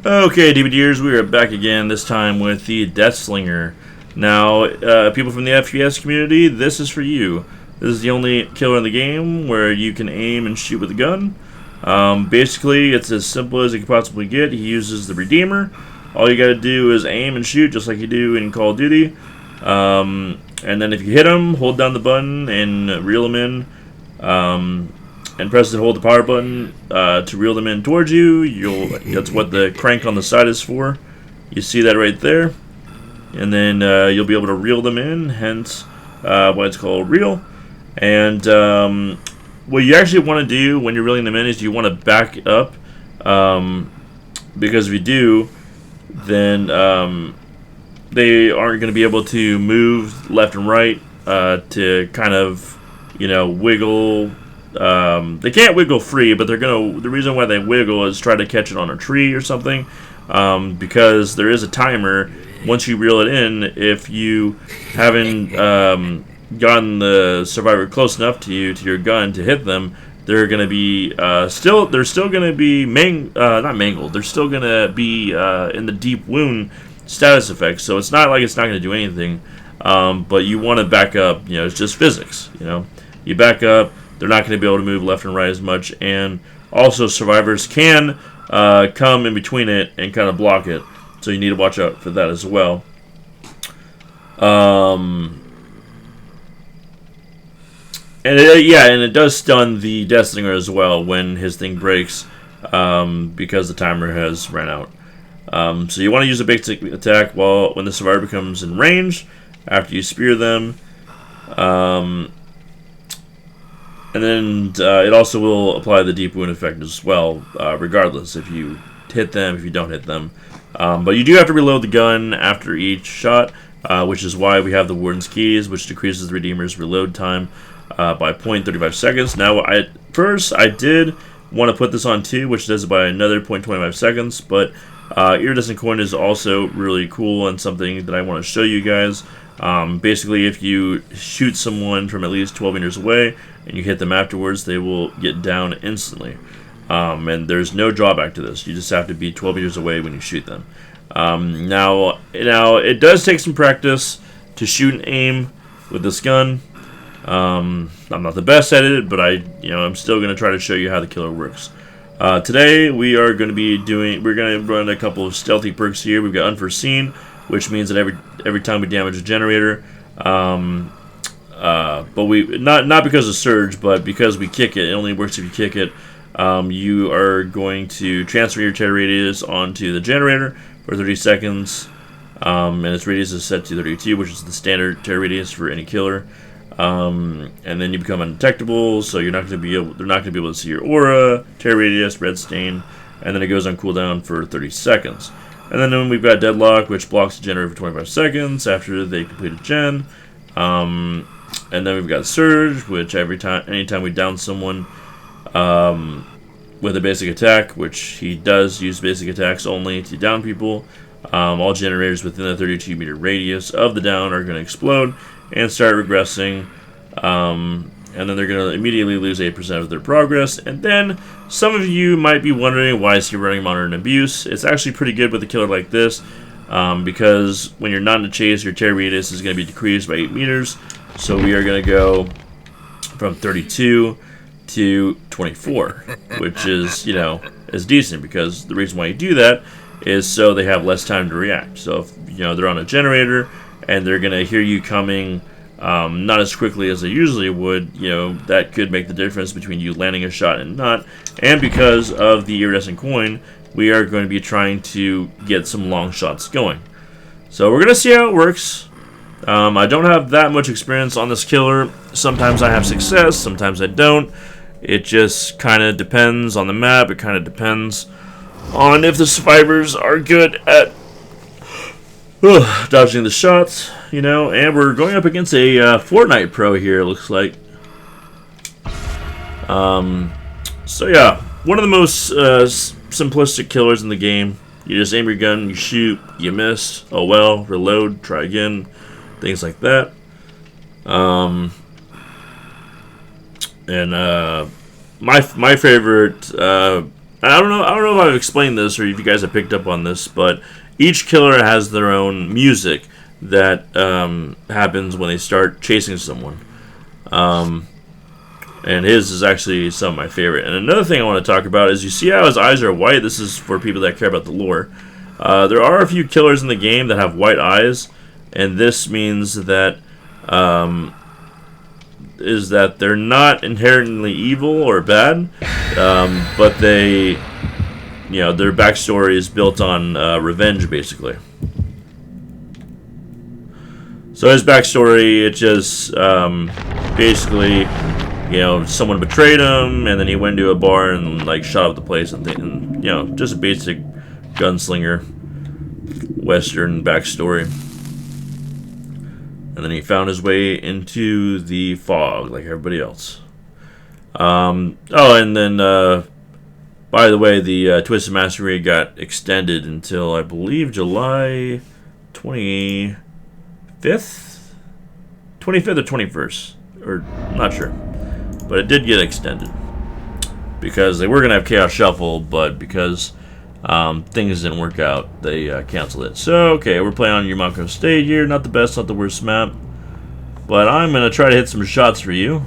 Okay, DVDers, we are back again, this time with the Deathslinger. Now, people from the FPS community, this is for you. This is the only killer in the game where you can aim and shoot with a gun. Basically, it's as simple as you can possibly get. He uses the Redeemer. All you gotta do is aim and shoot just like you do in Call of Duty. And then if you hit him, hold down the button and reel him in. And press and hold the power button to reel them in towards you. That's what the crank on the side is for. You see that right there. And then you'll be able to reel them in, hence why it's called reel. And what you actually want to do when you're reeling them in is you want to back up. Because if you do, then they aren't going to be able to move left and right to kind of, wiggle. They can't wiggle free, but they're gonna. The reason why they wiggle is try to catch it on a tree or something, because there is a timer. Once you reel it in, if you haven't gotten the survivor close enough to your gun to hit them, they're gonna be They're still gonna be not mangled. They're still gonna be in the deep wound status effect. So it's not like it's not gonna do anything. But you want to back up. It's just physics. You back up. They're not going to be able to move left and right as much, and also survivors can come in between it and kind of block it, so you need to watch out for that as well. And it does stun the Deathslinger as well when his thing breaks, because the timer has ran out. So you want to use a basic attack when the survivor becomes in range after you spear them. And then it also will apply the deep wound effect as well, regardless if you hit them, if you don't hit them. But you do have to reload the gun after each shot, which is why we have the Warden's Keys, which decreases the Redeemer's reload time by 0.35 seconds. Now, I did want to put this on 2, which does it by another 0.25 seconds, but Iridescent Coin is also really cool and something that I want to show you guys. Basically, if you shoot someone from at least 12 meters away and you hit them afterwards, they will get down instantly. And there's no drawback to this. You just have to be 12 meters away when you shoot them. Now it does take some practice to shoot and aim with this gun. I'm not the best at it, but I'm still going to try to show you how the killer works. Today we're going to run a couple of stealthy perks here. We've got Unforeseen, which means that every time we damage a generator, but we not because of surge, but because we kick it. It only works if you kick it. You are going to transfer your tear radius onto the generator for 30 seconds, and its radius is set to 32, which is the standard tear radius for any killer. And then you become undetectable, so they're not going to be able to see your aura, tear radius, red stain, and then it goes on cooldown for 30 seconds. And then we've got Deadlock, which blocks the generator for 25 seconds after they complete a gen. And then we've got Surge, which anytime we down someone with a basic attack, which he does use basic attacks only to down people, all generators within the 32 meter radius of the down are going to explode and start regressing. And then they're going to immediately lose 8% of their progress. And then some of you might be wondering, why is he running Monitor and Abuse? It's actually pretty good with a killer like this, because when you're not in a chase, your tear radius is going to be decreased by 8 meters. So we are going to go from 32 to 24, which is, is decent, because the reason why you do that is so they have less time to react. So if, they're on a generator and they're going to hear you coming not as quickly as they usually would, that could make the difference between you landing a shot and not. And because of the Iridescent Coin, we are going to be trying to get some long shots going. So we're going to see how it works. I don't have that much experience on this killer. Sometimes I have success, sometimes I don't. It just kind of depends on the map. It kind of depends on if the survivors are good at dodging the shots, and we're going up against a Fortnite pro here, it looks like. So yeah, one of the most simplistic killers in the game. You just aim your gun, you shoot, you miss, oh well, reload, try again, things like that. My favorite I don't know if I've explained this or if you guys have picked up on this, but each killer has their own music that happens when they start chasing someone. And his is actually some of my favorite. And another thing I want to talk about is you see how his eyes are white. This is for people that care about the lore. There are a few killers in the game that have white eyes, and this means that they're not inherently evil or bad, but they, their backstory is built on revenge, basically. So his backstory, it just basically, someone betrayed him, and then he went to a bar and like shot up the place, and just a basic gunslinger Western backstory. And then he found his way into the fog like everybody else. And then by the way, the Twisted Masquerade got extended until I believe July 25th, 25th or 21st, or I'm not sure, but it did get extended because they were gonna have Chaos Shuffle, but because things didn't work out, they canceled it. So okay, we're playing on Yumako State here. Not the best, not the worst map, but I'm gonna try to hit some shots for you.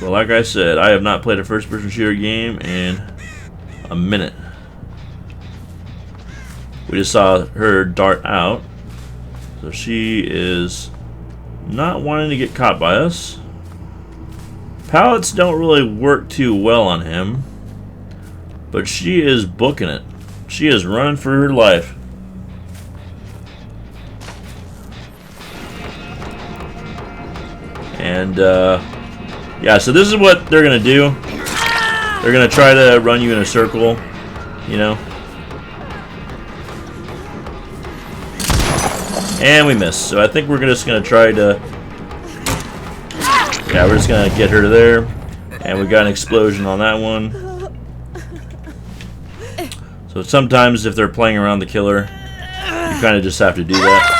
Well, like I said, I have not played a first-person shooter game in a minute. We just saw her dart out, so she is not wanting to get caught by us. Pallets don't really work too well on him, but she is booking it. She is running for her life. And yeah, so this is what they're gonna do. They're gonna try to run you in a circle, and we missed. So I think we're just gonna try to, yeah, we're just gonna get her there, and we got an explosion on that one. So sometimes if they're playing around the killer, you kind of just have to do that.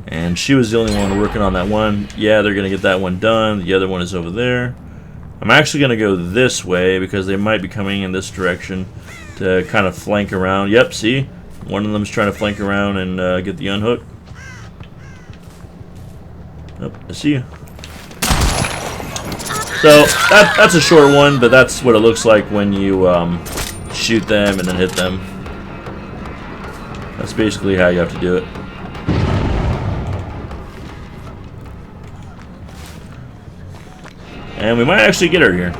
And she was the only one working on that one. Yeah, they're going to get that one done. The other one is over there. I'm actually going to go this way because they might be coming in this direction to kind of flank around. Yep, see? One of them is trying to flank around and get the unhook. Oh, I see you. So that's a short one, but that's what it looks like when you shoot them and then hit them. That's basically how you have to do it. And we might actually get her here.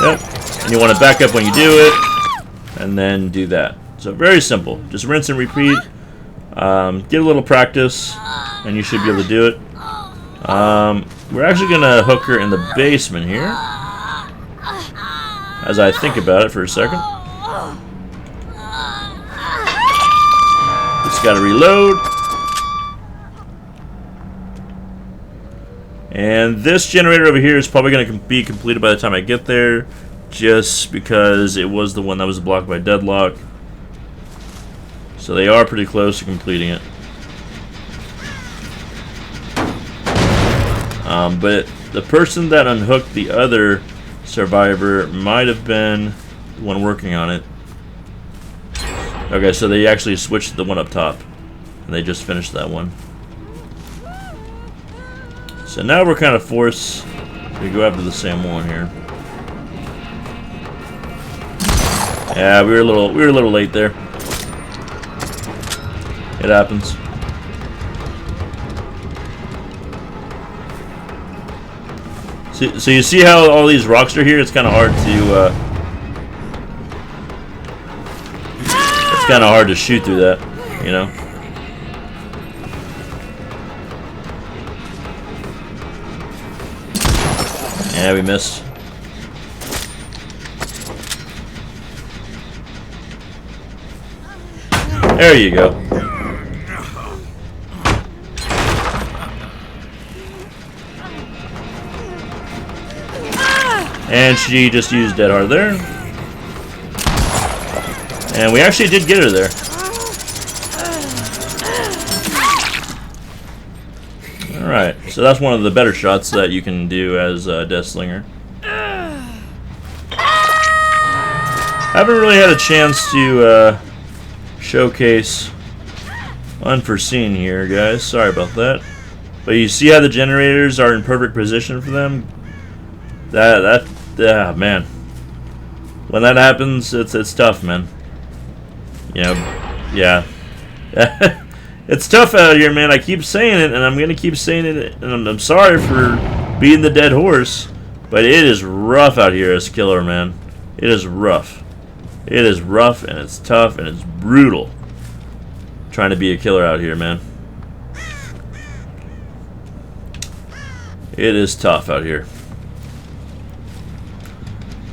Yep. And you want to back up when you do it, and then do that. So very simple. Just rinse and repeat. Get a little practice, and you should be able to do it. We're actually going to hook her in the basement here, as I think about it for a second. Just got to reload. And this generator over here is probably going to be completed by the time I get there, just because it was the one that was blocked by deadlock. So they are pretty close to completing it. But the person that unhooked the other survivor might have been the one working on it. Okay, so they actually switched the one up top, and they just finished that one. So now we're kind of forced to go after the same one here. Yeah, we were a little late there. It happens. So you see how all these rocks are here? It's kind of hard to shoot through that, Yeah, we missed. There you go. And she just used Dead Hard there. And we actually did get her there. Alright, so that's one of the better shots that you can do as Deathslinger. Haven't really had a chance to showcase Unforeseen here, guys. Sorry about that. But you see how the generators are in perfect position for them? Man. When that happens, it's tough, man. You know, yeah. It's tough out here, man. I keep saying it, and I'm gonna keep saying it, and I'm sorry for beating the dead horse, but it is rough out here as killer, man. It is rough. It is rough, and it's tough, and it's brutal trying to be a killer out here, man. It is tough out here.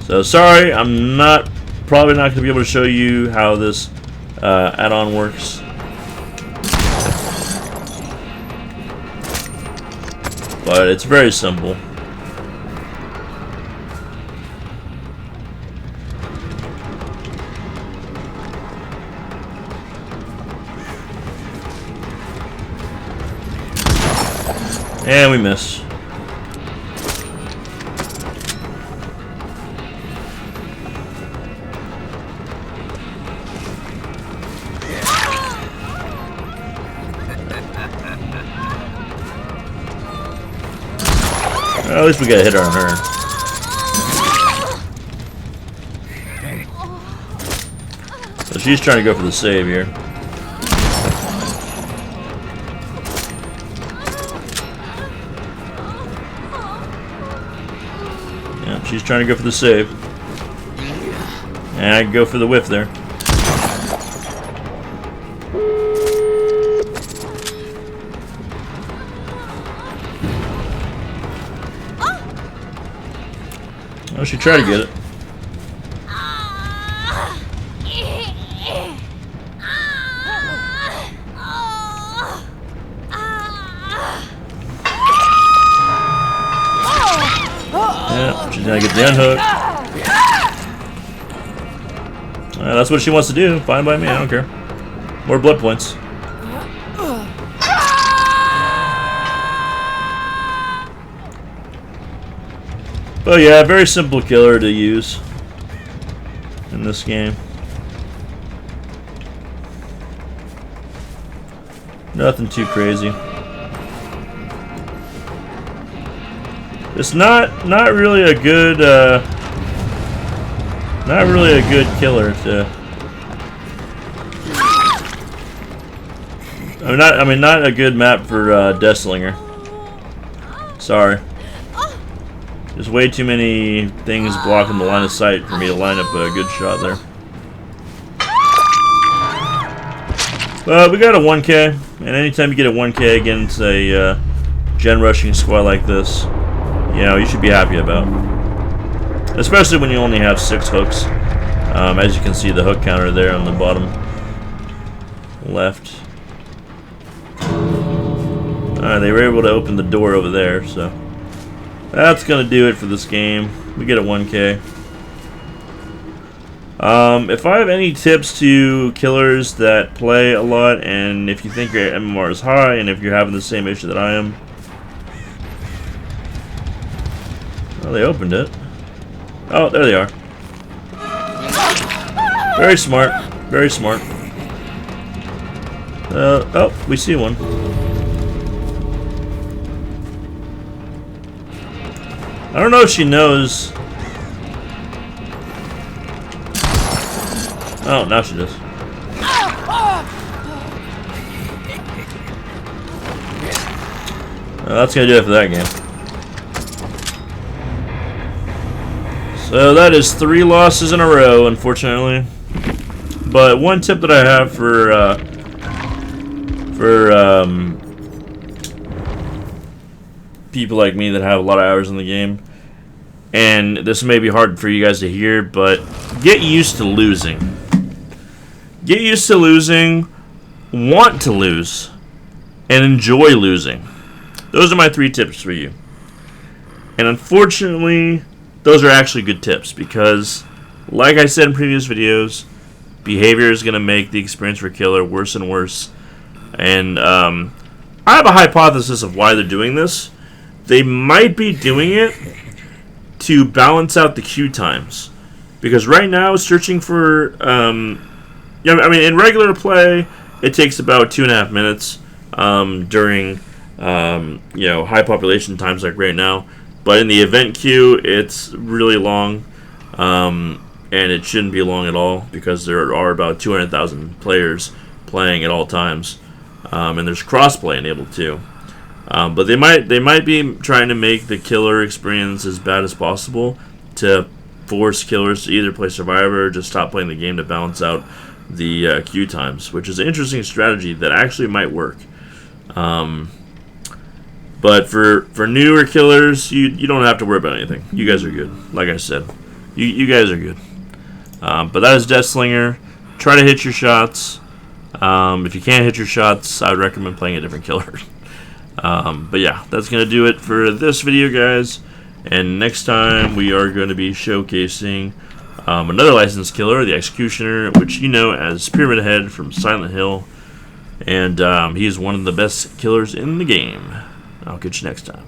So sorry, I'm probably not gonna be able to show you how this add-on works. But it's very simple. And we miss. Well, at least we got a hit on her. So she's trying to go for the save here. Yeah, she's trying to go for the save. And I can go for the whiff there. Oh, she tried to get it. Yeah, she's gonna get the unhook. That's what she wants to do. Fine by me, I don't care. More blood points. But yeah, very simple killer to use in this game. Nothing too crazy. It's not really a good killer to. Not a good map for Deathslinger. Sorry. There's way too many things blocking the line of sight for me to line up a good shot there. But we got a 1K, and anytime you get a 1K against a gen rushing squad like this, you know, you should be happy about. Especially when you only have 6 hooks. As you can see, the hook counter there on the bottom left. They were able to open the door over there, so that's gonna do it for this game. We get a 1K. If I have any tips to killers that play a lot, and if you think your MMR is high, and if you're having the same issue that I am. Oh, they opened it. Oh, there they are. Very smart. Very smart. Oh, we see one. I don't know if she knows. Oh, now she does. That's gonna do it for that game. So that is 3 losses in a row, unfortunately. But one tip that I have for people like me that have a lot of hours in the game, and this may be hard for you guys to hear, but get used to losing. Get used to losing, want to lose, and enjoy losing. Those are my 3 tips for you. And unfortunately, those are actually good tips because, like I said in previous videos, behavior is going to make the experience for killer worse and worse. And I have a hypothesis of why they're doing this. They might be doing it to balance out the queue times. Because right now, searching for... in regular play, it takes about 2.5 minutes during high population times like right now. But in the event queue, it's really long. And it shouldn't be long at all because there are about 200,000 players playing at all times. And there's crossplay enabled too. But they might be trying to make the killer experience as bad as possible to force killers to either play Survivor or just stop playing the game to balance out the queue times, which is an interesting strategy that actually might work. But for newer killers, you don't have to worry about anything. You guys are good. Like I said, you guys are good. But that is Deathslinger. Try to hit your shots. If you can't hit your shots, I would recommend playing a different killer. But yeah, that's going to do it for this video, guys. And next time, we are going to be showcasing another licensed killer, the Executioner, which you know as Pyramid Head from Silent Hill. And he is one of the best killers in the game. I'll catch you next time.